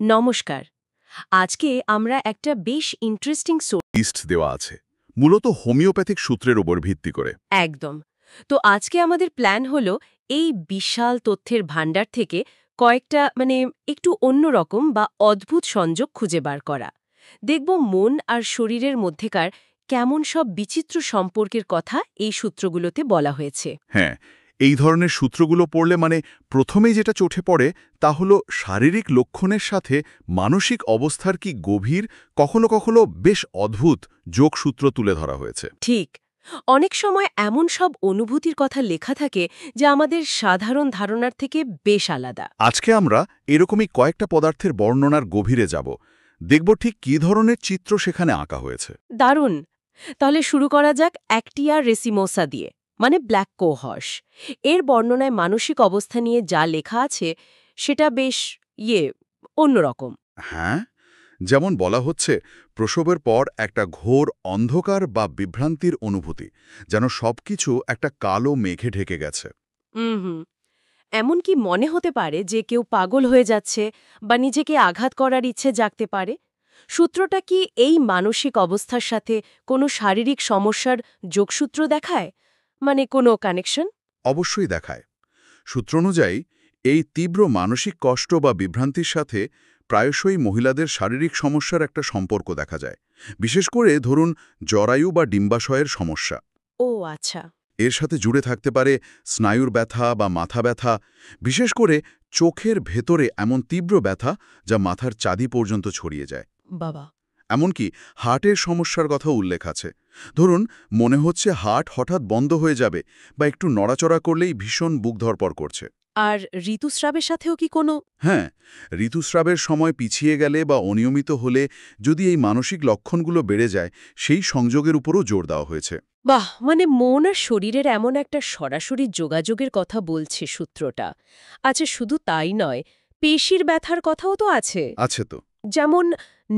নমস্কার। আজকে আমরা একটা বেশ ইন্টারেস্টিং লিস্ট দেওয়া আছে মূলত হোমিওপ্যাথিক সূত্রের উপর ভিত্তি করে। একদম। তো আজকে আমাদের প্ল্যান হলো এই বিশাল তথ্যের ভান্ডার থেকে কয়েকটা একটু অন্যরকম বা অদ্ভুত সংযোগ খুঁজে বার করা। দেখব মন আর শরীরের মধ্যেকার কেমন সব বিচিত্র সম্পর্কের কথা এই সূত্রগুলোতে বলা হয়েছে। হ্যাঁ, এই ধরনের সূত্রগুলো পড়লে প্রথমেই যেটা চোখে পড়ে তা হলো শারীরিক লক্ষণের সাথে মানসিক অবস্থার কি গভীর, কখনো কখনো বেশ অদ্ভুত যোগসূত্র তুলে ধরা হয়েছে। ঠিক। অনেক সময় এমন সব অনুভূতির কথা লেখা থাকে যা আমাদের সাধারণ ধারণার থেকে বেশ আলাদা। আজকে আমরা এরকমই কয়েকটা পদার্থের বর্ণনার গভীরে যাব, দেখব ঠিক কী ধরনের চিত্র সেখানে আঁকা হয়েছে। দারুণ। তাহলে শুরু করা যাক অ্যাক্টিয়া রেসিমোসা দিয়ে, মানে ব্ল্যাক কোহর্স। এর বর্ণনায় মানসিক অবস্থা নিয়ে যা লেখা আছে সেটা বেশ অন্যরকম। হ্যাঁ, যেমন বলা হচ্ছে প্রসবের পর একটা ঘোর অন্ধকার বা বিভ্রান্তির অনুভূতি, যেন সবকিছু একটা কালো মেঘে ঢেকে গেছে। হুম। এমনকি মনে হতে পারে যে কেউ পাগল হয়ে যাচ্ছে বা নিজেকে আঘাত করার ইচ্ছে জাগতে পারে। সূত্রটা কি এই মানসিক অবস্থার সাথে কোনো শারীরিক সমস্যার যোগসূত্র দেখায়, মানে কোনো কানেকশন? অবশ্যই দেখায়। সূত্র অনুযায়ী এই তীব্র মানসিক কষ্ট বা বিভ্রান্তির সাথে প্রায়শই মহিলাদের শারীরিক সমস্যার একটা সম্পর্ক দেখা যায়, বিশেষ করে ধরুন জরায়ু বা ডিম্বাশয়ের সমস্যা। ও আচ্ছা। এর সাথে জুড়ে থাকতে পারে স্নায়ুর ব্যথা বা মাথা ব্যথা, বিশেষ করে চোখের ভেতরে এমন তীব্র ব্যথা যা মাথার চাঁদি পর্যন্ত ছড়িয়ে যায়। বাবা। এমনকি হার্টের সমস্যার কথাও উল্লেখ আছে। ধরুন মনে হচ্ছে হার্ট হঠাৎ বন্ধ হয়ে যাবে বা একটু নড়াচড়া করলেই ভীষণ বুক ধড়পড় করছে। আর ঋতুস্রাবের সাথেও কি কোনো? হ্যাঁ, ঋতুস্রাবের সময় পিছিয়ে গেলে বা অনিয়মিত হলে যদি এই মানসিক লক্ষণগুলো বেড়ে যায়, সেই সংযোগের উপরও জোর দেওয়া হয়েছে। বাহ, মানে মন আর শরীরের এমন একটা সরাসরি যোগাযোগের কথা বলছে সূত্রটা। আচ্ছা, শুধু তাই নয়, পেশির ব্যথার কথাও তো আছে। আছে তো। যেমন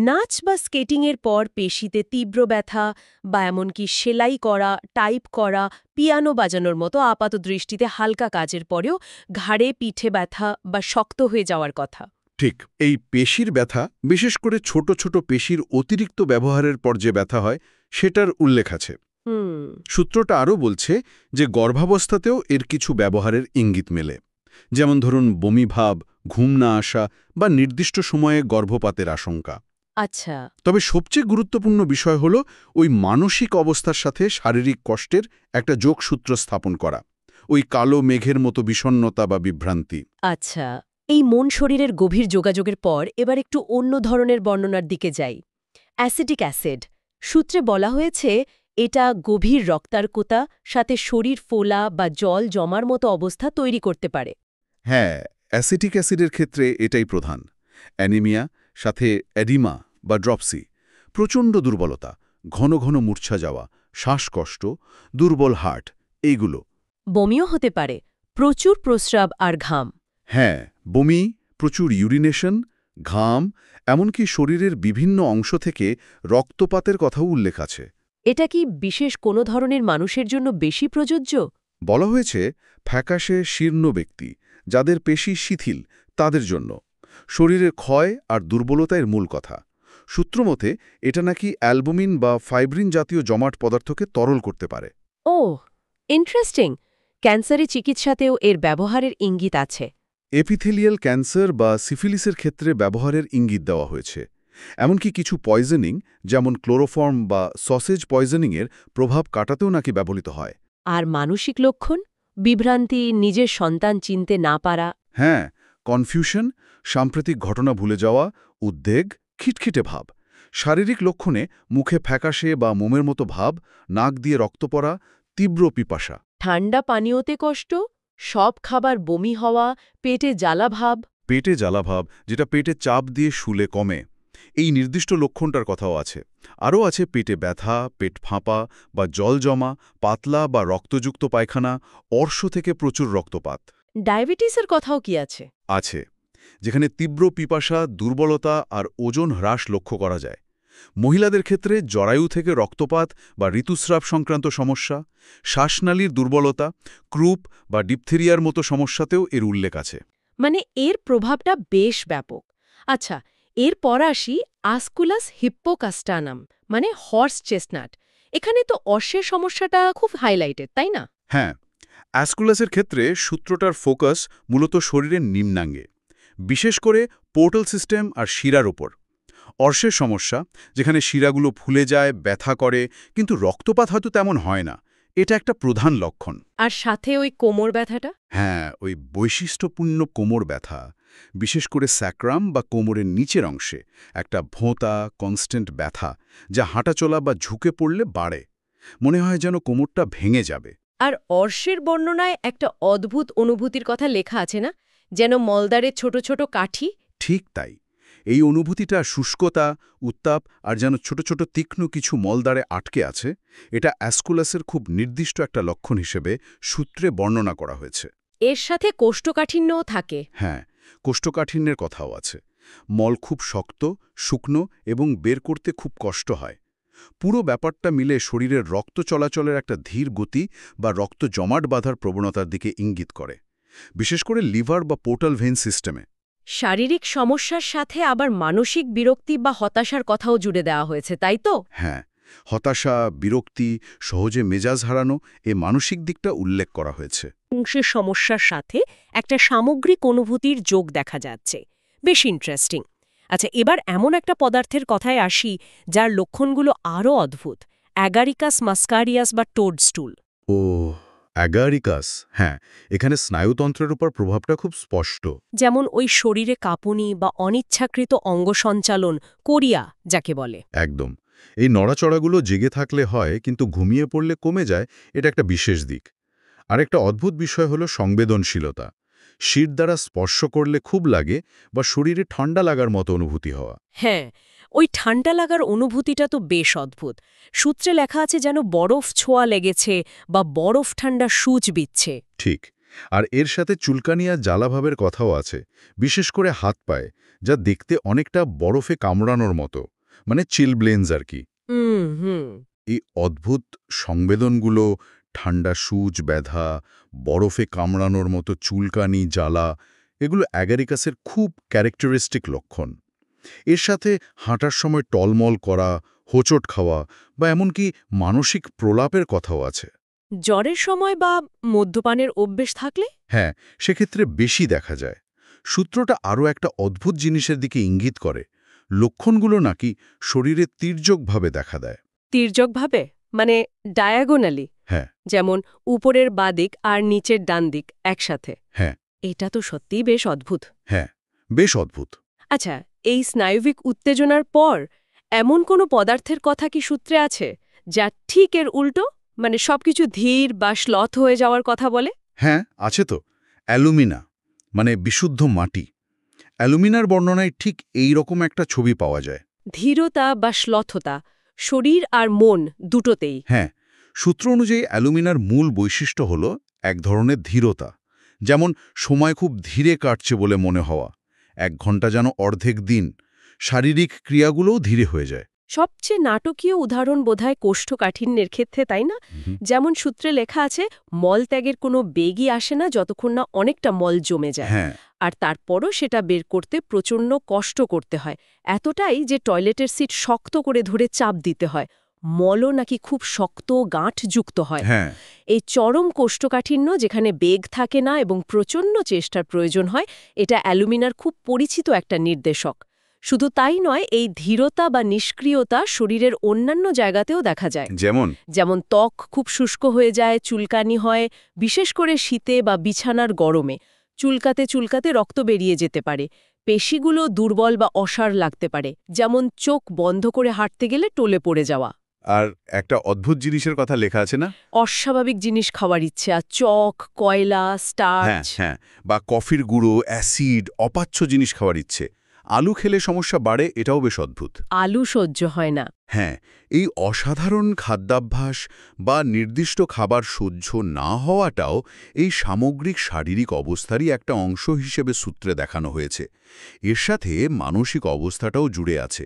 নাচ বা স্কেটিংয়ের পর পেশিতে তীব্র ব্যথা, বা এমনকি সেলাই করা, টাইপ করা, পিয়ানো বাজানোর মতো আপাতদৃষ্টিতে হালকা কাজের পরেও ঘাড়ে পিঠে ব্যথা বা শক্ত হয়ে যাওয়ার কথা। ঠিক, এই পেশির ব্যথা, বিশেষ করে ছোট ছোট পেশির অতিরিক্ত ব্যবহারের পর যে ব্যথা হয়, সেটার উল্লেখ আছে। হুম। সূত্রটা আরও বলছে যে গর্ভাবস্থাতেও এর কিছু ব্যবহারের ইঙ্গিত মেলে, যেমন ধরুন বমিভাব, ঘুম না আসা বা নির্দিষ্ট সময়ে গর্ভপাতের আশঙ্কা। আচ্ছা। তবে সবচেয়ে গুরুত্বপূর্ণ বিষয় হল ওই মানসিক অবস্থার সাথে শারীরিক কষ্টের একটা যোগসূত্র স্থাপন করা, ওই কালো মেঘের মতো বিষণ্ণতা বা বিভ্রান্তি। আচ্ছা, এই মন শরীরের গভীর যোগাযোগের পর এবার একটু অন্য ধরনের বর্ণনার দিকে যাই। Acetic acid. সূত্রে বলা হয়েছে এটা গভীর রক্তাল্পতা, সাথে শরীর ফোলা বা জল জমার মতো অবস্থা তৈরি করতে পারে। হ্যাঁ, অ্যাসিটিক অ্যাসিডের ক্ষেত্রে এটাই প্রধান। অ্যানিমিয়া, সাথে অ্যাডিমা বা ড্রপসি, প্রচণ্ড দুর্বলতা, ঘন ঘন মূর্ছা যাওয়া, শ্বাসকষ্ট, দুর্বল হার্ট, এইগুলো। বমিও হতে পারে, প্রচুর প্রস্রাব আর ঘাম। হ্যাঁ, বমি, প্রচুর ইউরিনেশন, ঘাম, এমনকি শরীরের বিভিন্ন অংশ থেকে রক্তপাতের কথাও উল্লেখ আছে। এটা কি বিশেষ কোনো ধরনের মানুষের জন্য বেশি প্রযোজ্য? বলা হয়েছে ফ্যাকাশে শীর্ণ ব্যক্তি, যাদের পেশি শিথিল, তাদের জন্য। শরীরের ক্ষয় আর দুর্বলতার মূল কথা। সূত্রমতে এটা নাকি অ্যালবুমিন বা ফাইব্রিন জাতীয় জমাট পদার্থকে তরল করতে পারে। ও, ইন্টারেস্টিং। ক্যান্সারি চিকিৎসাতেও এর ব্যবহারের ইঙ্গিত আছে। এপিথেলিয়াল ক্যান্সার বা সিফিলিসের ক্ষেত্রে ব্যবহারের ইঙ্গিত দেওয়া হয়েছে। এমনকি কিছু পয়জনিং, যেমন ক্লোরোফর্ম বা সসেজ পয়জনিংয়ের প্রভাব কাটাতেও নাকি ব্যবহৃত হয়। আর মানসিক লক্ষণ? বিভ্রান্তি, নিজের সন্তান চিনতে না পারা। হ্যাঁ, কনফিউশন, সাম্প্রতিক ঘটনা ভুলে যাওয়া, উদ্বেগ, খিটখিটে ভাব। শারীরিক লক্ষণে মুখে ফ্যাকাশে বা মোমের মতো ভাব, নাক দিয়ে রক্ত পড়া, তীব্র পিপাসা। ঠান্ডা পানীয়তে কষ্ট, সব খাবার বমি হওয়া, পেটে জ্বালা ভাব। পেটে জ্বালাভাব, যেটা পেটে চাপ দিয়ে শুলে কমে, এই নির্দিষ্ট লক্ষণটার কথাও আছে। আরও আছে পেটে ব্যথা, পেট ফাঁপা বা জল জমা, পাতলা বা রক্তযুক্ত পায়খানা, অর্শ থেকে প্রচুর রক্তপাত। ডায়াবেটিসের কথাও কি আছে? আছে, যেখানে তীব্র পিপাসা, দুর্বলতা আর ওজন হ্রাস লক্ষ্য করা যায়। মহিলাদের ক্ষেত্রে জরায়ু থেকে রক্তপাত বা ঋতুস্রাব সংক্রান্ত সমস্যা, শ্বাসনালীর দুর্বলতা, ক্রুপ বা ডিপথেরিয়ার মতো সমস্যাতেও এর উল্লেখ আছে। মানে এর প্রভাবটা বেশ ব্যাপক। আচ্ছা, এরপর আসি আসকুলাস হিপ্পোকাস্টানাম, মানে হর্স চেস্টনাট। এখানে তো অশ্বের সমস্যাটা খুব হাইলাইটেড, তাই না? হ্যাঁ, অ্যাসকুলাসের ক্ষেত্রে সূত্রটার ফোকাস মূলত শরীরের নিম্নাঙ্গে, বিশেষ করে পোর্টাল সিস্টেম আর শিরার ওপর। অর্শের সমস্যা, যেখানে শিরাগুলো ফুলে যায়, ব্যথা করে, কিন্তু রক্তপাত হয়তো তেমন হয় না, এটা একটা প্রধান লক্ষণ। আর সাথে ওই কোমর ব্যথাটা? হ্যাঁ, ওই বৈশিষ্ট্যপূর্ণ কোমর ব্যথা, বিশেষ করে স্যাক্রাম বা কোমরের নিচের অংশে একটা ভোঁতা কনস্ট্যান্ট ব্যথা, যা হাঁটাচলা বা ঝুঁকে পড়লে বাড়ে। মনে হয় যেন কোমরটা ভেঙে যাবে। আর অর্শের বর্ণনায় একটা অদ্ভুত অনুভূতির কথা লেখা আছে না, যেন মলদ্বারের ছোট ছোট কাঠি? ঠিক তাই। এই অনুভূতিটা শুষ্কতা, উত্তাপ আর যেন ছোট ছোট তীক্ষ্ণ কিছু মলদ্বারে আটকে আছে, এটা অ্যাসকুলাসের খুব নির্দিষ্ট একটা লক্ষণ হিসেবে সূত্রে বর্ণনা করা হয়েছে। এর সাথে কোষ্ঠকাঠিন্যও থাকে। হ্যাঁ, কোষ্ঠকাঠিন্যের কথাও আছে। মল খুব শক্ত, শুকনো এবং বের করতে খুব কষ্ট হয়। পুরো ব্যাপারটা মিলে শরীরের রক্ত চলাচলের একটা ধীর গতি বা রক্ত জমাট বাঁধার প্রবণতার দিকে ইঙ্গিত করে, বিশেষ করে লিভার বা পোর্টাল ভেইন সিস্টেমে। শারীরিক সমস্যার সাথে আবার মানসিক বিরক্তি বা হতাশার কথাও জুড়ে দেওয়া হয়েছে, তাই তো? হ্যাঁ, হতাশা, বিরক্তি, সহজে মেজাজ হারানো, এ মানসিক দিকটা উল্লেখ করা হয়েছে। অংশের সমস্যার সাথে একটা সামগ্রিক অনুভূতির যোগ দেখা যাচ্ছে। বেশ ইন্টারেস্টিং। আচ্ছা, এবার এমন একটা পদার্থের কথায় আসি যার লক্ষণগুলো আরও অদ্ভুত, অ্যাগারিকাস মাস্কারিয়াস বা টোডস্টুল। ও, অ্যাগারিকাস। হ্যাঁ, এখানে স্নায়ুতন্ত্রের উপর প্রভাবটা খুব স্পষ্ট। যেমন ওই শরীরে কাঁপুনি বা অনিচ্ছাকৃত অঙ্গ সঞ্চালন, কোরিয়া যাকে বলে। একদম। এই নড়াচড়াগুলো জেগে থাকলে হয়, কিন্তু ঘুমিয়ে পড়লে কমে যায়, এটা একটা বিশেষ দিক। আরেকটা অদ্ভুত বিষয় হলো সংবেদনশীলতা। শির দ্বারা স্পর্শ করলে খুব লাগে বা শরীরে ঠান্ডা লাগার মতো অনুভূতি হওয়া। হ্যাঁ, ওই ঠান্ডা লাগার অনুভূতিটা তো বেশ অদ্ভুত। সূত্রে লেখা আছে যেন বরফ ছোঁয়া লেগেছে বা বরফ ঠান্ডা সূচ বিচ্ছে। ঠিক। আর এর সাথে চুলকানি আর জ্বালাভাবের কথাও আছে, বিশেষ করে হাত পায়ে, যা দেখতে অনেকটা বরফে কামড়ানোর মতো, মানে চিলব্লেন্স আর কি। হুম। এই অদ্ভুত সংবেদনগুলো, ঠান্ডা সূচ, ব্যথা, বরফে কামড়ানোর মতো চুলকানি, জ্বালা, এগুলো অ্যাগারিকাসের খুব ক্যারেক্টারিস্টিক লক্ষণ। এর সাথে হাঁটার সময় টলমল করা, হোঁচট খাওয়া বা এমনকি মানসিক প্রলাপের কথাও আছে। জ্বরের সময় বা মদ্যপানের অভ্যেস থাকলে? হ্যাঁ, সেক্ষেত্রে বেশি দেখা যায়। সূত্রটা আরও একটা অদ্ভুত জিনিসের দিকে ইঙ্গিত করে। লক্ষণগুলো নাকি শরীরে তির্যকভাবে দেখা দেয়। তির্যকভাবে? মানে ডায়াগোনালি? হ্যাঁ। যেমন উপরের বাদিক আর নিচের ডান দিক একসাথে? হ্যাঁ। এটা তো সত্যিই বেশ অদ্ভুত। হ্যাঁ, বেশ অদ্ভুত। আচ্ছা, এই স্নায়ুবিক উত্তেজনার পর এমন কোনো পদার্থের কথা কি সূত্রে আছে যা ঠিক এর উল্টো, মানে সবকিছু ধীর বা শ্লথ হয়ে যাওয়ার কথা বলে? হ্যাঁ, আছে তো। অ্যালুমিনা, মানে বিশুদ্ধ মাটি। অ্যালুমিনার বর্ণনায় ঠিক এই রকম একটা ছবি পাওয়া যায়। ধীরতা বা শ্লথতা, শরীর আর মন দুটোতেই। হ্যাঁ, সূত্র অনুযায়ী অ্যালুমিনার মূল বৈশিষ্ট্য হল এক ধরনের ধীরতা, যেমন সময় খুব ধীরে কাটছে বলে মনে হওয়া, 1 ঘন্টা যেন অর্ধেক দিন। শারীরিক ক্রিয়াগুলোও ধীরে হয়ে যায়। সবচেয়ে নাটকীয় উদাহরণ বোধহয় কোষ্ঠকাঠিন্যের ক্ষেত্রে, তাই না? যেমন সূত্রে লেখা আছে, মলত্যাগের কোনো বেগই আসে না যতক্ষণ না অনেকটা মল জমে যায়। হ্যাঁ। আর তারপরও সেটা বের করতে প্রচণ্ড কষ্ট করতে হয়, এতটাই যে টয়লেটের সিট শক্ত করে ধরে চাপ দিতে হয়। মলও নাকি খুব শক্ত গাঁঠযুক্ত হয়। হ্যাঁ। এই চরম কোষ্ঠকাঠিন্য, যেখানে বেগ থাকে না এবং প্রচণ্ড চেষ্টার প্রয়োজন হয়, এটা অ্যালুমিনার খুব পরিচিত একটা নির্দেশক। শুধু তাই নয়, এই ধীরতা বা নিষ্ক্রিয়তা শরীরের অন্যান্য জায়গাতেও দেখা যায়। যেমন ত্বক খুব শুষ্ক হয়ে যায়, চুলকানি হয়, বিশেষ করে শীতে বা বিছানার গরমে। চুলকাতে চুলকাতে রক্ত বেরিয়ে যেতে পারে। পেশিগুলো দুর্বল বা অসাড় লাগতে পারে, যেমন চোখ বন্ধ করে হাঁটতে গেলে টলে পড়ে যাওয়া। আর একটা অদ্ভুত জিনিসের কথা লেখা আছে না? অস্বাভাবিক জিনিস খাওয়ার ইচ্ছা, চক, কয়লা, স্টার্চ। হ্যাঁ, বা কফির গুঁড়ো, অ্যাসিড, অপাচ্য জিনিস খাওয়ার ইচ্ছে। আলু খেলে সমস্যা বাড়ে, এটাও বেশ অদ্ভুত। আলু সহ্য হয় না? হ্যাঁ, এই অসাধারণ খাদ্যাভ্যাস বা নির্দিষ্ট খাবার সহ্য না হওয়াটাও এই সামগ্রিক শারীরিক অবস্থারই একটা অংশ হিসেবে সূত্রে দেখানো হয়েছে। এর সাথে মানসিক অবস্থাটাও জুড়ে আছে।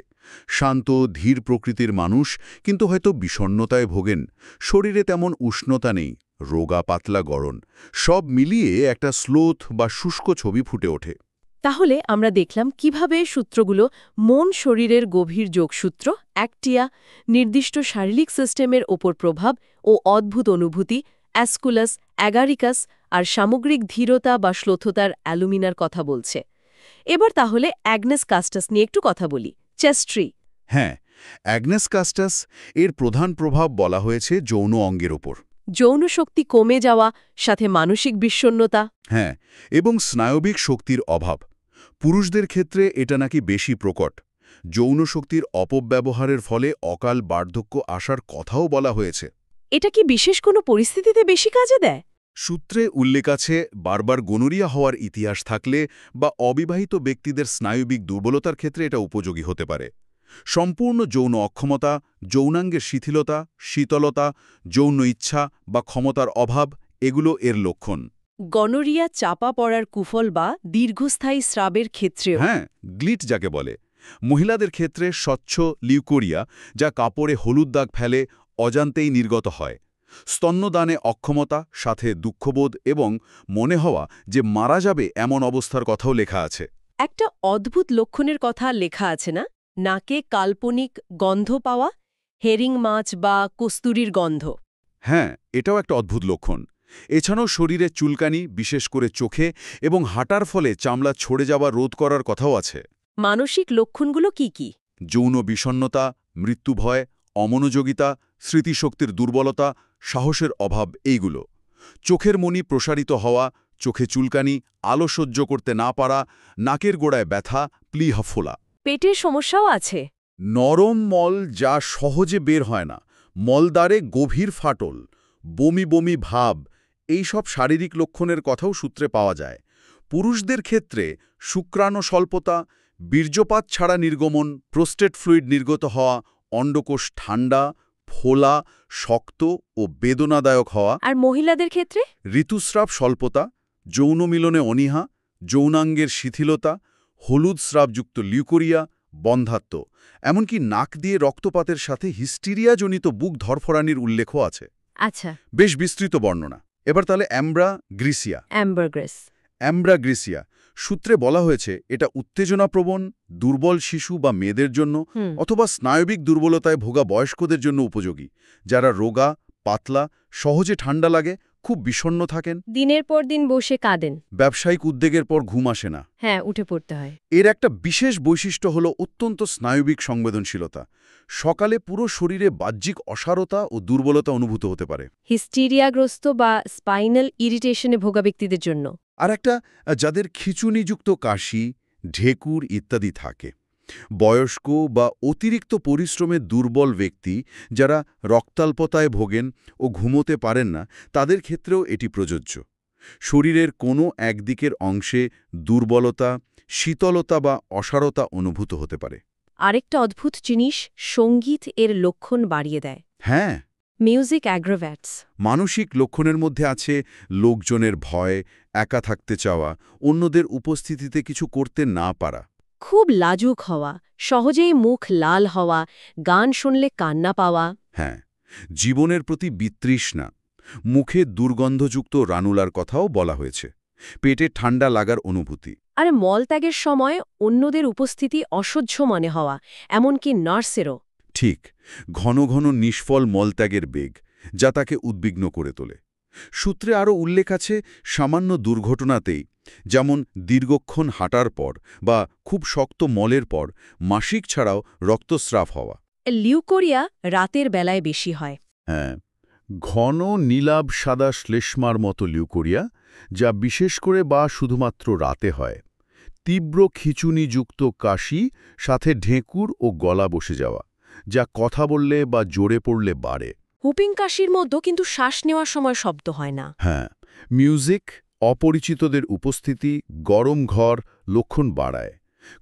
শান্ত, ধীর প্রকৃতির মানুষ, কিন্তু হয়তো বিষণ্ণতায় ভোগেন। শরীরে তেমন উষ্ণতা নেই, রোগা পাতলা গড়ন, সব মিলিয়ে একটা স্লোথ বা শুষ্ক ছবি ফুটে ওঠে। তাহলে আমরা দেখলাম কিভাবে সূত্রগুলো মন শরীরের গভীর যোগসূত্র, অ্যাক্টিয়া, নির্দিষ্ট শারীরিক সিস্টেমের ওপর প্রভাব ও অদ্ভুত অনুভূতি, অ্যাসকুলাস, অ্যাগারিকাস আর সামগ্রিক ধীরতা বা শ্লথতার অ্যালুমিনার কথা বলছে। এবার তাহলে অ্যাগনেস কাস্টাস নিয়ে একটু কথা বলি। চেস্ট্রি। হ্যাঁ, অ্যাগনেস কাস্টাস এর প্রধান প্রভাব বলা হয়েছে যৌন অঙ্গের ওপর। যৌন শক্তি কমে যাওয়া, সাথে মানসিক বিষণ্ণতা। হ্যাঁ, এবং স্নায়বিক শক্তির অভাব। পুরুষদের ক্ষেত্রে এটা নাকি বেশি প্রকট। যৌন শক্তির অপব্যবহারের ফলে অকাল বার্ধক্য আসার কথাও বলা হয়েছে। এটা কি বিশেষ কোনো পরিস্থিতিতে বেশি কাজে দেয়? সূত্রে উল্লেখ আছে বারবার গনোরিয়া হওয়ার ইতিহাস থাকলে বা অবিবাহিত ব্যক্তিদের স্নায়বিক দুর্বলতার ক্ষেত্রে এটা উপযোগী হতে পারে। সম্পূর্ণ যৌন অক্ষমতা, যৌনাঙ্গের শিথিলতা, শীতলতা, যৌন ইচ্ছা বা ক্ষমতার অভাব এগুলো এর লক্ষণ। গনোরিয়া চাপা পড়ার কুফল বা দীর্ঘস্থায়ী স্রাবের ক্ষেত্রেও। হ্যাঁ, গ্লিট যাকে বলে। মহিলাদের ক্ষেত্রে স্বচ্ছ লিউকোরিয়া, যা কাপড়ে হলুদ দাগ ফেলে, অজান্তেই নির্গত হয়। স্তন্যদানে অক্ষমতা, সাথে দুঃখবোধ এবং মনে হওয়া যে মারা যাবে এমন অবস্থার কথাও লেখা আছে। একটা অদ্ভুত লক্ষণের কথা লেখা আছে না? নাকে কাল্পনিক গন্ধ পাওয়া, হেরিং মাছ বা কস্তুরীর গন্ধ। হ্যাঁ, এটাও একটা অদ্ভুত লক্ষণ। এছাড়াও শরীরে চুলকানি, বিশেষ করে চোখে, এবং হাঁটার ফলে চামড়া ছড়ে যাওয়া রোধ করার কথাও আছে। মানসিক লক্ষণগুলো কি কি? যৌন বিষণ্ণতা, মৃত্যুভয়, অমনোযোগিতা, স্মৃতিশক্তির দুর্বলতা, সাহসের অভাব এইগুলো। চোখের মণি প্রসারিত হওয়া, চোখে চুলকানি, আলো সহ্য করতে না পারা, নাকের গোড়ায় ব্যথা, প্লিহা ফোলা। পেটের সমস্যাও আছে। নরম মল যা সহজে বের হয় না, মলদ্বারে গভীর ফাটল, বমি বমি ভাব, এই সব শারীরিক লক্ষণের কথাও সূত্রে পাওয়া যায়। পুরুষদের ক্ষেত্রে শুক্রাণু স্বল্পতা, বীর্যপাত ছাড়া নির্গমন, প্রোস্টেট ফ্লুইড নির্গত হওয়া, অন্ডকোষ ঠান্ডা, ফোলা, শক্ত ও বেদনাদায়ক হওয়া। আর মহিলাদের ক্ষেত্রে? ঋতুস্রাব স্বল্পতা, যৌন মিলনে অনীহা, যৌনাঙ্গের শিথিলতা, হলুদ স্রাবযুক্ত লিউকোরিয়া, বন্ধ্যাত্ব, এমনকি নাক দিয়ে রক্তপাতের সাথে হিস্টিরিয়াজনিত বুক ধরফরানির উল্লেখও আছে। আচ্ছা। বেশ বিস্তৃত বর্ণনা। এবার তাহলে অ্যাম্ব্রাগ্রিসিয়া। অ্যাম্বারগ্রেস। অ্যাম্ব্রাগ্রিসিয়া সূত্রে বলা হয়েছে এটা উত্তেজনাপ্রবণ, দুর্বল শিশু বা মেয়েদের জন্য, অথবা স্নায়বিক দুর্বলতায় ভোগা বয়স্কদের জন্য উপযোগী, যারা রোগা, পাতলা, সহজে ঠান্ডা লাগে, খুব বিষণ্ণ থাকেন, দিনের পর দিন বসে কাঁদেন। ব্যবসায়িক উদ্বেগের পর ঘুম আসে না। হ্যাঁ, উঠে পড়তে হয়। এর একটা বিশেষ বৈশিষ্ট্য হল অত্যন্ত স্নায়বিক সংবেদনশীলতা। সকালে পুরো শরীরে বাহ্যিক অসারতা ও দুর্বলতা অনুভূত হতে পারে। হিস্টিরিয়াগ্রস্ত বা স্পাইনাল ইরিটেশনে ভোগা ব্যক্তিদের জন্য। আর একটা, যাদের খিঁচুনিযুক্ত কাশি, ঢেকুর ইত্যাদি থাকে। বয়স্ক বা অতিরিক্ত পরিশ্রমে দুর্বল ব্যক্তি, যারা রক্তাল্পতায় ভোগেন ও ঘুমোতে পারেন না, তাদের ক্ষেত্রেও এটি প্রযোজ্য। শরীরের কোনো একদিকের অংশে দুর্বলতা, শীতলতা বা অসারতা অনুভূত হতে পারে। আরেকটা অদ্ভুত জিনিস, সঙ্গীত এর লক্ষণ বাড়িয়ে দেয়। হ্যাঁ, মিউজিক অ্যাগ্রাভ্যাটস। মানসিক লক্ষণের মধ্যে আছে লোকজনের ভয়, একা থাকতে চাওয়া, অন্যদের উপস্থিতিতে কিছু করতে না পারা। খুব লাজুক হওয়া, সহজেই মুখ লাল হওয়া, গান শুনলে কান্না পাওয়া। হ্যাঁ, জীবনের প্রতি বিতৃষ্ণা, মুখে দুর্গন্ধযুক্ত রানুলার কথাও বলা হয়েছে, পেটে ঠান্ডা লাগার অনুভূতি। আর মলত্যাগের সময় অন্যদের উপস্থিতি অসহ্য মনে হওয়া, এমনকি নার্সেরও। ঠিক, ঘন ঘন নিষ্ফল মলত্যাগের বেগ, যা তাকে উদ্বিগ্ন করে তোলে। সূত্রে আরও উল্লেখ আছে সামান্য দুর্ঘটনাতেই, যেমন দীর্ঘক্ষণ হাঁটার পর বা খুব শক্ত মলের পর মাসিক ছাড়াও রক্তস্রাব হওয়া। লিউকোরিয়া রাতের বেলায় বেশি হয়। হ্যাঁ, ঘন নীলাভ সাদা শ্লেষ্মার মতো লিউকোরিয়া, যা বিশেষ করে বা শুধুমাত্র রাতে হয়। তীব্র খিঁচুনিযুক্ত কাশি, সাথে ঢেঁকুর ও গলা বসে যাওয়া, যা কথা বললে বা জোরে পড়লে বাড়ে। হুপিং কাশির মতো, কিন্তু শ্বাস নেওয়ার সময় শব্দ হয় না। হ্যাঁ, মিউজিক, অপরিচিতদের উপস্থিতি, গরম ঘর লক্ষণ বাড়ায়।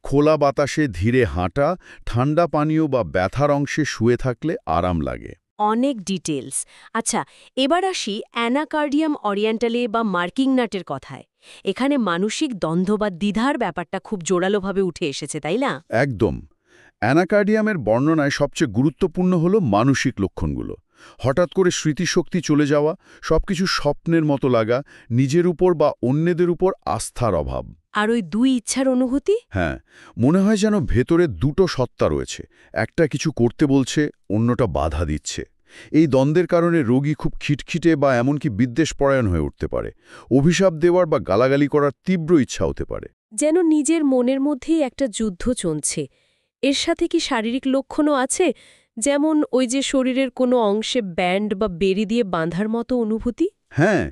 খোলা বাতাসে ধীরে হাঁটা, ঠান্ডা পানীয় বা ব্যথার অংশে শুয়ে থাকলে আরাম লাগে। অনেক ডিটেলস। আচ্ছা, এবার আসি অ্যানাকার্ডিয়াম অরিয়েন্টালে বা মার্কিং নাটের কথায়। এখানে মানসিক দ্বন্দ্ব বা দ্বিধার ব্যাপারটা খুব জোরালোভাবে উঠে এসেছে, তাই না? একদম। অ্যানাকার্ডিয়ামের বর্ণনায় সবচেয়ে গুরুত্বপূর্ণ হল মানসিক লক্ষণগুলো। হঠাৎ করে স্মৃতিশক্তি চলে যাওয়া, সবকিছু স্বপ্নের মতো লাগা, নিজের উপর বা অন্যদের উপর আস্থার অভাব। আর ওই দুই ইচ্ছার অনুভূতি? হ্যাঁ, মনে হয় যেন ভেতরে দুটো সত্তা রয়েছে, একটা কিছু করতে বলছে, অন্যটা বাধা দিচ্ছে। এই দ্বন্দ্বের কারণে রোগী খুব খিটখিটে বা এমনকি বিদ্বেষপরায়ণ হয়ে উঠতে পারে। অভিশাপ দেওয়ার বা গালাগালি করার তীব্র ইচ্ছা হতে পারে। যেন নিজের মনের মধ্যেই একটা যুদ্ধ চলছে। এর সাথে কি শারীরিক লক্ষণও আছে, যেমন ওই যে শরীরের কোনো অংশে ব্যান্ড বা বেড়ি দিয়ে বাঁধার মতো অনুভূতি? হ্যাঁ,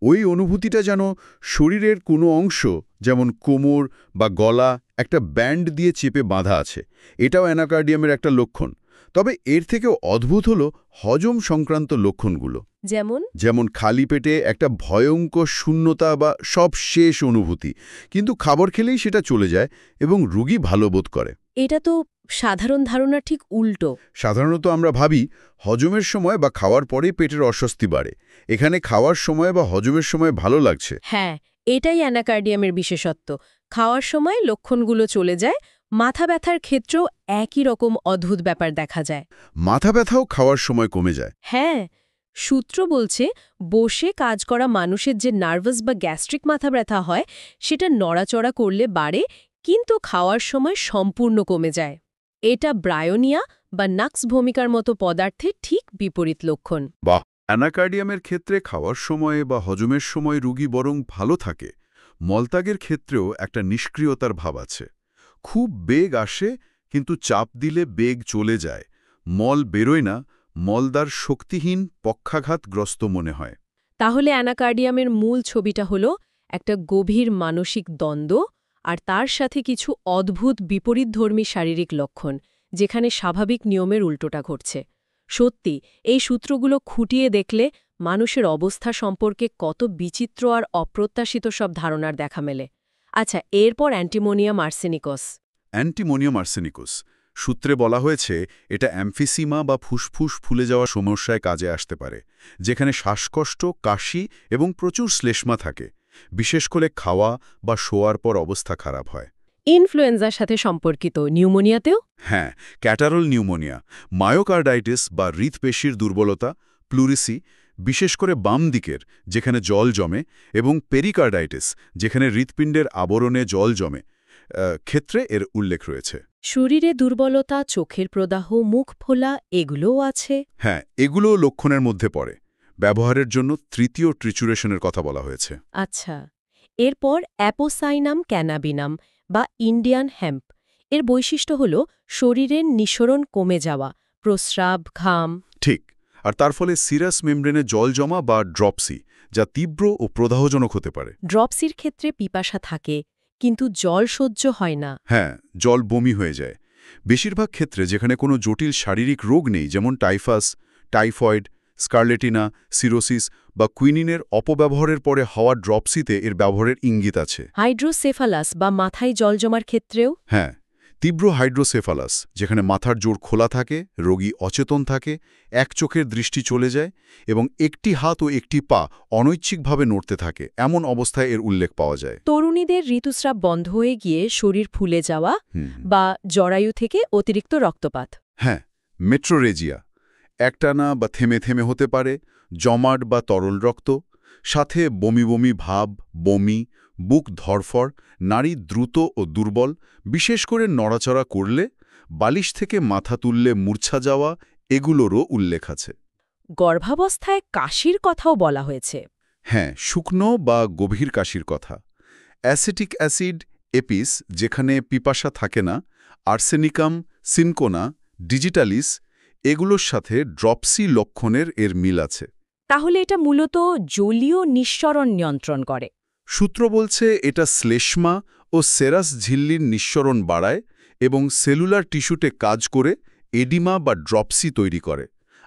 ওই অনুভূতিটা যেন শরীরের কোনো অংশ, যেমন কোমর বা গলা, একটা ব্যান্ড দিয়ে চেপে বাঁধা আছে। এটাও অ্যানাকার্ডিয়ামের একটা লক্ষণ। তবে এর থেকেও অদ্ভুত হলো হজম সংক্রান্ত লক্ষণগুলো। যেমন? যেমন খালি পেটে একটা ভয়ঙ্কর শূন্যতা বা সব শেষ অনুভূতি, কিন্তু খাবার খেলেই সেটা চলে যায় এবং রোগী ভালো বোধ করে। এটা তো সাধারণ ধারণা ঠিক উল্টো। সাধারণত আমরা ভাবি হজমের সময় বা খাওয়ার পরেই পেটের অস্বস্তি বাড়ে। এখানে খাওয়ার সময় বা হজমের সময় ভালো লাগছে। হ্যাঁ, এটাই অ্যানাকার্ডিয়ামের বিশেষত্ব। খাওয়ার সময় লক্ষণগুলো চলে যায়, মাথা ব্যথার ক্ষেত্রেও একই রকম অদ্ভুত ব্যাপার দেখা যায়। মাথা ব্যথাও খাওয়ার সময় কমে যায়। হ্যাঁ, সূত্র বলছে বসে কাজ করা মানুষের যে নার্ভাস বা গ্যাস্ট্রিক মাথা ব্যথা হয় সেটা নড়াচড়া করলে বাড়ে, কিন্তু খাওয়ার সময় সম্পূর্ণ কমে যায়। এটা ব্রায়োনিয়া বা নাক্স ভূমিকার মতো পদার্থের ঠিক বিপরীত লক্ষণ। বাহ! অ্যানাকার্ডিয়ামের ক্ষেত্রে খাওয়ার সময়ে বা হজমের সময় রোগী বরং ভালো থাকে। মলত্যাগের ক্ষেত্রেও একটা নিষ্ক্রিয়তার ভাব আছে। খুব বেগ আসে, কিন্তু চাপ দিলে বেগ চলে যায়। মল বেরোয় না, মলদার শক্তিহীন, পক্ষাঘাতগ্রস্ত মনে হয়। তাহলে অ্যানাকার্ডিয়ামের মূল ছবিটা হলো একটা গভীর মানসিক দ্বন্দ্ব আর তার সাথে কিছু অদ্ভুত বিপরীতধর্মী শারীরিক লক্ষণ, যেখানে স্বাভাবিক নিয়মের উল্টোটা ঘটছে। সত্যি, এই সূত্রগুলো খুঁটিয়ে দেখলে মানুষের অবস্থা সম্পর্কে কত বিচিত্র আর অপ্রত্যাশিত সব ধারণার দেখা মেলে। আচ্ছা, এরপর অ্যান্টিমোনিয়াম আর্সেনিকস। অ্যান্টিমোনিয়াম আর্সেনিকুস সূত্রে বলা হয়েছে এটা অ্যামফিসিমা বা ফুসফুস ফুলে যাওয়া সমস্যায় কাজে আসতে পারে, যেখানে শ্বাসকষ্ট, কাশি এবং প্রচুর শ্লেষ্মা থাকে। বিশেষ করে খাওয়া বা শোয়ার পর অবস্থা খারাপ হয়। ইনফ্লুয়েঞ্জার সাথে সম্পর্কিত নিউমোনিয়াতেও? হ্যাঁ, ক্যাটারল নিউমোনিয়া, মায়োকার্ডাইটিস বা হৃৎপেশির দুর্বলতা, প্লুরিসি, বিশেষ করে বাম দিকের যেখানে জল জমে, এবং পেরিকার্ডাইটিস যেখানে হৃৎপিণ্ডের আবরণে জল জমে ক্ষেত্রে এর উল্লেখ রয়েছে। শরীরে দুর্বলতা, চোখের প্রদাহ, মুখ ফোলা, এগুলোও আছে? হ্যাঁ, এগুলোও লক্ষণের মধ্যে পড়ে। ব্যবহারের জন্য তৃতীয় ট্রিচুরেশনের কথা বলা হয়েছে। আচ্ছা, এরপর অ্যাপোসাইনাম ক্যানাবিনাম বা ইন্ডিয়ান হ্যাম্প। এর বৈশিষ্ট্য হল শরীরের নিঃসরণ কমে যাওয়া, প্রস্রাব, ঘাম। ঠিক, আর তার ফলে সিরাস মেমব্রেনে জল জমা বা ড্রপসি, যা তীব্র ও প্রদাহজনক হতে পারে। ড্রপসির ক্ষেত্রে পিপাসা থাকে, কিন্তু জল সহ্য হয় না। হ্যাঁ, জল বমি হয়ে যায়। বেশিরভাগ ক্ষেত্রে যেখানে কোনো জটিল শারীরিক রোগ নেই, যেমন টাইফাস, টাইফয়েড, স্কারলেটিনা, সিরোসিস বা কুইনিনের অপব্যবহারের পরে হওয়া ড্রপসিতে এর ব্যবহারের ইঙ্গিত আছে। হাইড্রোসেফালাস বা মাথায় জল জমার ক্ষেত্রেও? হ্যাঁ, তীব্র হাইড্রোসেফালাস, যেখানে মাথার জোর খোলা থাকে, রোগী অচেতন থাকে, এক চোখের দৃষ্টি চলে যায় এবং একটি হাত ও একটি পা অনৈচ্ছিকভাবে নড়তে থাকে, এমন অবস্থায় এর উল্লেখ পাওয়া যায়। তরুণীদের ঋতুস্রাব বন্ধ হয়ে গিয়ে শরীর ফুলে যাওয়া বা জরায়ু থেকে অতিরিক্ত রক্তপাত? হ্যাঁ, মেট্রোরেজিয়া, একটানা বা থেমে থেমে হতে পারে, জমাট বা তরল রক্ত, সাথে বমি বমি ভাব, বমি, বুক ধড়ফড়, নাড়ি দ্রুত ও দুর্বল, বিশেষ করে নড়াচড়া করলে, বালিশ থেকে মাথা তুললে মূর্ছা যাওয়া, এগুলোরও উল্লেখ আছে। গর্ভাবস্থায় কাশির কথাও বলা হয়েছে। হ্যাঁ, শুকনো বা গভীর কাশির কথা। অ্যাসিটিক অ্যাসিড, এপিস, যেখানে পিপাসা থাকে না, আর্সেনিকাম, সিনকোনা, ডিজিটালিস, এগুলোর সাথে ড্রপসি লক্ষণের এর মিল আছে। তাহলে এটা মূলত জলীয় নিঃসরণ নিয়ন্ত্রণ করে। সূত্র বলছে এটা শ্লেষ্মা ও সেরাস ঝিল্লির নিঃসরণ বাড়ায় এবং সেলুলার টিস্যুতে কাজ করে এডিমা বা ড্রপসি তৈরি করে,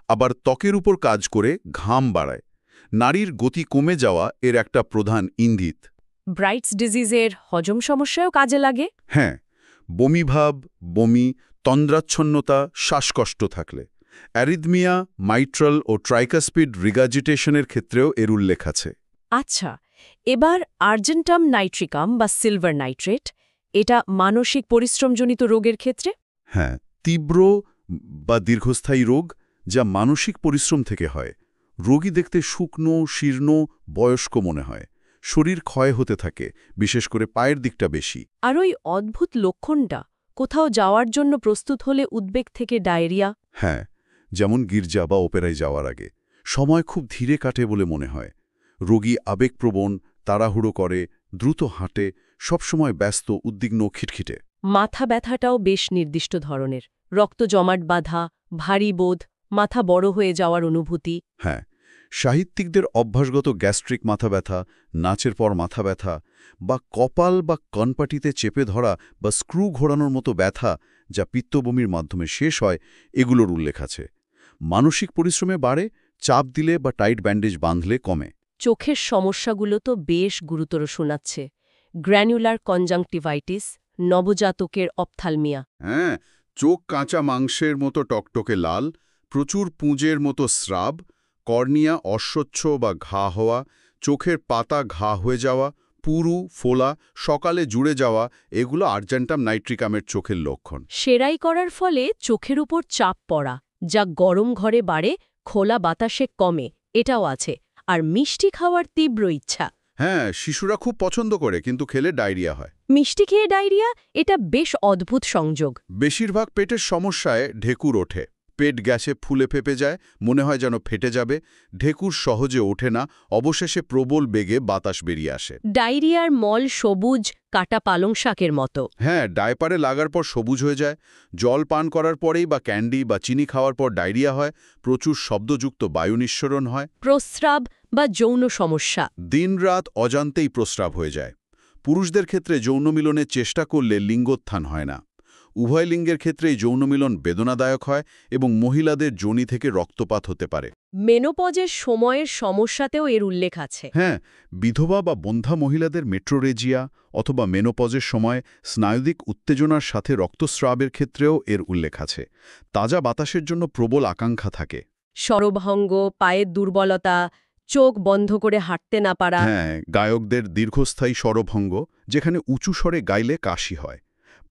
আবার ত্বকের উপর কাজ করে ঘাম বাড়ায়। নাড়ির গতি কমে যাওয়া এর একটা প্রধান ইঙ্গিত। ব্রাইটস ডিজিজের হজম সমস্যাও কাজে লাগে? হ্যাঁ, বমিভাব, বমি, তন্দ্রাচ্ছন্নতা, শ্বাসকষ্ট থাকলে। অ্যারিথমিয়া, মাইট্রাল ও ট্রাইকাস্পিড রিগাজিটেশনের ক্ষেত্রেও এর উল্লেখ আছে। আচ্ছা, এবার আর্জেন্টাম নাইট্রিকাম বা সিলভার নাইট্রেট, এটা মানসিক পরিশ্রমজনিত রোগের ক্ষেত্রে? হ্যাঁ, তীব্র বা দীর্ঘস্থায়ী রোগ যা মানসিক পরিশ্রম থেকে হয়। রোগী দেখতে শুকনো, শীর্ণ, বয়স্ক মনে হয়। শরীর ক্ষয় হতে থাকে, বিশেষ করে পায়ের দিকটা বেশি। আর ওই অদ্ভুত লক্ষণটা, কোথাও যাওয়ার জন্য প্রস্তুত হলে উদ্বেগ থেকে ডায়রিয়া। হ্যাঁ, যেমন গির্জা বা ওপেরায় যাওয়ার আগে সময় খুব ধীরে কাটে বলে মনে হয়। রোগী আবেগপ্রবণ, তাড়াহুড়ো করে, দ্রুত হাঁটে, সবসময় ব্যস্ত, উদ্বিগ্ন, খিটখিটে। মাথা ব্যথাটাও বেশ নির্দিষ্ট ধরনের, রক্ত জমাট বাঁধা, ভারী বোধ, মাথা বড় হয়ে যাওয়ার অনুভূতি। হ্যাঁ, সাহিত্যিকদের অভ্যাসগত গ্যাস্ট্রিক মাথা ব্যথা, নাচের পর মাথা ব্যথা, বা কপাল বা কনপাটিতে চেপে ধরা বা স্ক্রু ঘোরানোর মতো ব্যথা যা পিত্তবমির মাধ্যমে শেষ হয়, এগুলোর উল্লেখ আছে। মানসিক পরিশ্রমে বাড়ে, চাপ দিলে বা টাইট ব্যান্ডেজ বাঁধলে কমে। চোখের সমস্যাগুলো তো বেশ গুরুতর শোনাচ্ছে। গ্র্যানুলার কনজাংটিভাইটিস, নবজাতকের অপথ্যালমিয়া। হ্যাঁ, চোখ কাঁচা মাংসের মতো টকটকে লাল, প্রচুর পুঁজের মতো স্রাব, কর্নিয়া অস্বচ্ছ বা ঘা হওয়া, চোখের পাতা ঘা হয়ে যাওয়া, পুরু, ফোলা, সকালে জুড়ে যাওয়া, এগুলো আর্জেন্টাম নাইট্রিকামের চোখের লক্ষণ। সেরাই করার ফলে চোখের উপর চাপ পড়া, যা গরম ঘরে বাড়ে, খোলা বাতাসে কমে, এটাও আছে। আর মিষ্টি খাওয়ার তীব্র ইচ্ছা। হ্যাঁ, শিশুরা খুব পছন্দ করে, কিন্তু খেলে ডায়রিয়া হয়। মিষ্টি খেয়ে ডায়রিয়া, এটা বেশ অদ্ভুত সংযোগ। বেশিরভাগ পেটের সমস্যায় ঢেকুর ওঠে। পেট গ্যাসে ফুলে ফেপে যায়, মনে হয় যেন ফেটে যাবে। ঢেকুর সহজে ওঠে না, অবশেষে প্রবল বেগে বাতাস বেরিয়ে আসে। ডায়রিয়ার মল সবুজ, কাটা পালং শাকের মতো। হ্যাঁ, ডায়পারে লাগার পর সবুজ হয়ে যায়। জল পান করার পরেই বা ক্যান্ডি বা চিনি খাওয়ার পর ডায়রিয়া হয়। প্রচুর শব্দযুক্ত বায়ু নিঃসরণ হয়। প্রস্রাব বা যৌন সমস্যা। দিনরাত অজান্তেই প্রস্রাব হয়ে যায়। পুরুষদের ক্ষেত্রে যৌন মিলনের চেষ্টা করলে লিঙ্গোত্থান হয় না। উভয় লিঙ্গের ক্ষেত্রেই যৌন মিলন বেদনাদায়ক হয় এবং মহিলাদের যোনি থেকে রক্তপাত হতে পারে। মেনোপজের সময়ের সমস্যাতেও এর উল্লেখ আছে। হ্যাঁ, বিধবা বা বন্ধ্যা মহিলাদের মেট্রোরেজিয়া অথবা মেনোপজের সময় স্নায়ুদিক উত্তেজনার সাথে রক্তস্রাবের ক্ষেত্রেও এর উল্লেখ আছে। তাজা বাতাসের জন্য প্রবল আকাঙ্ক্ষা থাকে। স্বরভঙ্গ, পায়ের দুর্বলতা, চোখ বন্ধ করে হাঁটতে না পারা। হ্যাঁ, গায়কদের দীর্ঘস্থায়ী স্বরভঙ্গ, যেখানে উঁচু স্বরে গাইলে কাশি হয়।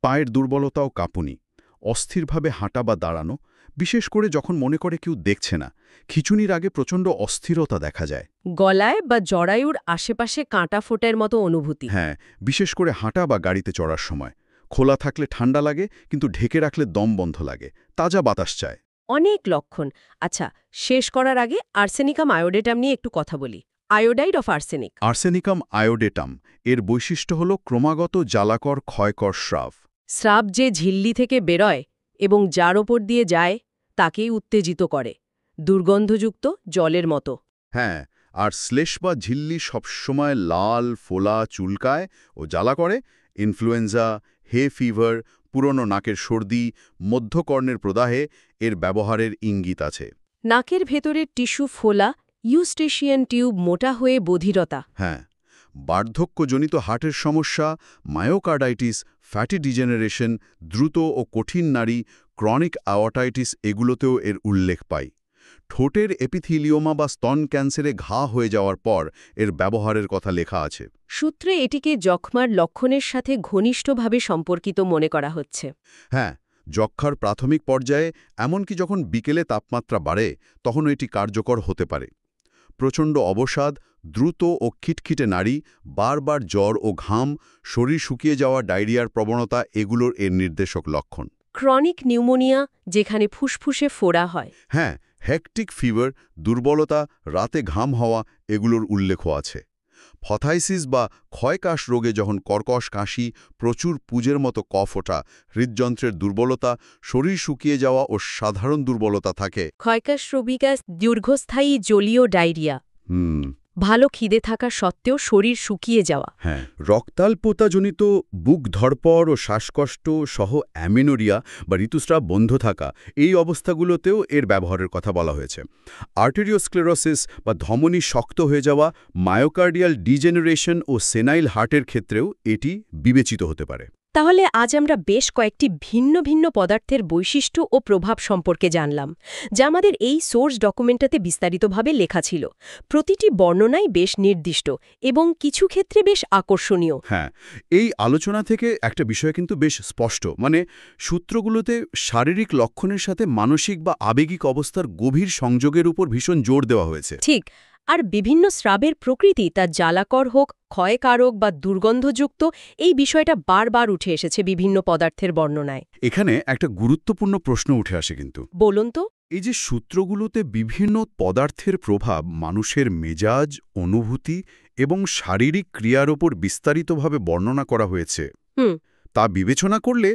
পায়ের দুর্বলতা ও কাঁপুনি, অস্থিরভাবে হাঁটা বা দাঁড়ানো, বিশেষ করে যখন মনে করে কেউ দেখছে না। খিঁচুনির আগে প্রচণ্ড অস্থিরতা দেখা যায়। গলায় বা জরায়ুর আশেপাশে কাঁটা ফোঁটার মতো অনুভূতি। হ্যাঁ, বিশেষ করে হাঁটা বা গাড়িতে চড়ার সময়। খোলা থাকলে ঠান্ডা লাগে, কিন্তু ঢেকে রাখলে দম বন্ধ লাগে। তাজা বাতাস চায়। অনেক লক্ষণ। আচ্ছা, শেষ করার আগে আর্সেনিকাম আয়োডেটাম নিয়ে একটু কথা বলি। Iodide of arsenic. আর্সেনিকাম আয়োডেটাম এর বৈশিষ্ট্য হল ক্রমাগত জ্বালাকর ক্ষয়কর স্রাব। স্রাব যে ঝিল্লি থেকে বেরোয় এবং যার ওপর দিয়ে যায়, তাকেই উত্তেজিত করে। দুর্গন্ধযুক্ত জলের মতো। হ্যাঁ, আর শ্লেষ বা ঝিল্লি সবসময় লাল, ফোলা, চুলকায় ও জ্বালা করে। ইনফ্লুয়েঞ্জা, হে ফিভার, পুরনো নাকের সর্দি, মধ্যকর্ণের প্রদাহে এর ব্যবহারের ইঙ্গিত আছে। নাকের ভেতরের টিস্যু ফোলা, ইউস্টেশিয়ান টিউব মোটা হয়ে বধিরতা। হ্যাঁ, বার্ধক্যজনিত হার্টের সমস্যা, মায়োকার্ডাইটিস, ফ্যাটি ডিজেনারেশন, দ্রুত ও কঠিন নাড়ি, ক্রনিক আওয়ার্টাইটিস, এগুলোতেও এর উল্লেখ পাই। ঠোঁটের এপিথিলিওমা বা স্তন ক্যান্সারে ঘা হয়ে যাওয়ার পর এর ব্যবহারের কথা লেখা আছে। সূত্রে এটিকে যক্ষ্মার লক্ষণের সাথে ঘনিষ্ঠভাবে সম্পর্কিত মনে করা হচ্ছে। হ্যাঁ, যক্ষ্মার প্রাথমিক পর্যায়ে, এমনকি যখন বিকেলে তাপমাত্রা বাড়ে, তখন এটি কার্যকর হতে পারে। প্রচণ্ড অবসাদ, দ্রুত ও খিটখিটে নাড়ি, বারবার জ্বর ও ঘাম, শরীর শুকিয়ে যাওয়া, ডায়রিয়ার প্রবণতা, এগুলোর এর নির্দেশক লক্ষণ। ক্রনিক নিউমোনিয়া, যেখানে ফুসফুসে ফোড়া হয়। হ্যাঁ, হেকটিক ফিভার, দুর্বলতা, রাতে ঘাম হওয়া, এগুলোর উল্লেখও আছে। ফথাইসিস বা ক্ষয়কাশ রোগে যখন কর্কশ কাশি, প্রচুর পুজের মতো কফ ওঠা, হৃদযন্ত্রের দুর্বলতা, শরীর শুকিয়ে যাওয়া ও সাধারণ দুর্বলতা থাকে। ক্ষয়কাশ রবিকাস, দীর্ঘস্থায়ী জলীয় ডায়রিয়া। ভালো খিদে থাকা সত্ত্বেও শরীর শুকিয়ে যাওয়া। হ্যাঁ, রক্তাল্পতাজনিত বুক ধড়পড় ও শ্বাসকষ্ট সহ অ্যামেনোরিয়া বা ঋতুস্রাব বন্ধ থাকা, এই অবস্থাগুলোতেও এর ব্যবহারের কথা বলা হয়েছে। আর্টেরিওস্ক্লেরোসিস বা ধমনী শক্ত হয়ে যাওয়া, মায়োকার্ডিয়াল ডিজেনারেশন ও সেনাইল হার্টের ক্ষেত্রেও এটি বিবেচিত হতে পারে। তাহলে আজ আমরা বেশ কয়েকটি ভিন্ন ভিন্ন পদার্থের বৈশিষ্ট্য ও প্রভাব সম্পর্কে জানলাম, যা আমাদের এই সোর্স ডকুমেন্টাতে বিস্তারিতভাবে লেখা ছিল। প্রতিটি বর্ণনাই বেশ নির্দিষ্ট এবং কিছু ক্ষেত্রে বেশ আকর্ষণীয়। হ্যাঁ, এই আলোচনা থেকে একটা বিষয় কিন্তু বেশ স্পষ্ট, মানে সূত্রগুলোতে শারীরিক লক্ষণের সাথে মানসিক বা আবেগিক অবস্থার গভীর সংযোগের উপর ভীষণ জোর দেওয়া হয়েছে। ঠিক। আর বিভিন্ন স্রাবের প্রকৃতি তা জ্বালাকর হোক, ক্ষয়কারক বা দুর্গন্ধযুক্ত, এই বিষয়টা বারবার উঠে এসেছে বিভিন্ন পদার্থের বর্ণনায়। এখানে একটা গুরুত্বপূর্ণ প্রশ্ন উঠে আসে কিন্তু। বলুন তো। এই যে সূত্রগুলোতে বিভিন্ন পদার্থের প্রভাব মানুষের মেজাজ, অনুভূতি এবং শারীরিক ক্রিয়ার ওপর বিস্তারিতভাবে বর্ণনা করা হয়েছে, হুম। তা বিবেচনা করলে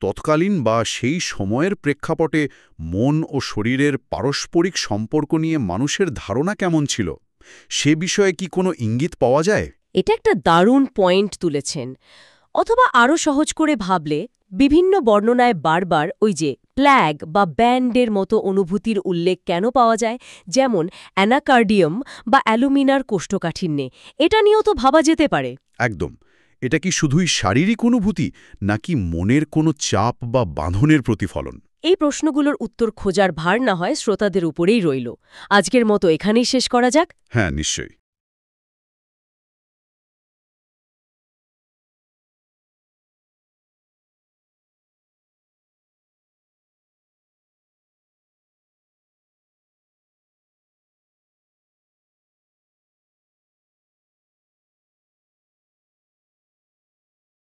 তৎকালীন বা সেই সময়ের প্রেক্ষাপটে মন ও শরীরের পারস্পরিক সম্পর্ক নিয়ে মানুষের ধারণা কেমন ছিল, সে বিষয়ে কি কোনো ইঙ্গিত পাওয়া যায়? এটা একটা দারুণ পয়েন্ট তুলেছেন। অথবা আরও সহজ করে ভাবলে, বিভিন্ন বর্ণনায় বারবার ওই যে প্ল্যাগ বা ব্যান্ডের মতো অনুভূতির উল্লেখ কেন পাওয়া যায়, যেমন অ্যানাকার্ডিয়াম বা অ্যালুমিনার কোষ্ঠকাঠিন্যে, এটা নিয়েও তো ভাবা যেতে পারে। একদম। এটা কি শুধুই শারীরিক অনুভূতি, নাকি মনের কোনো চাপ বা বাঁধনের প্রতিফলন? এই প্রশ্নগুলোর উত্তর খোঁজার ভার না হয় শ্রোতাদের উপরেই রইল। আজকের মতো এখানেই শেষ করা যাক। হ্যাঁ, নিশ্চয়ই।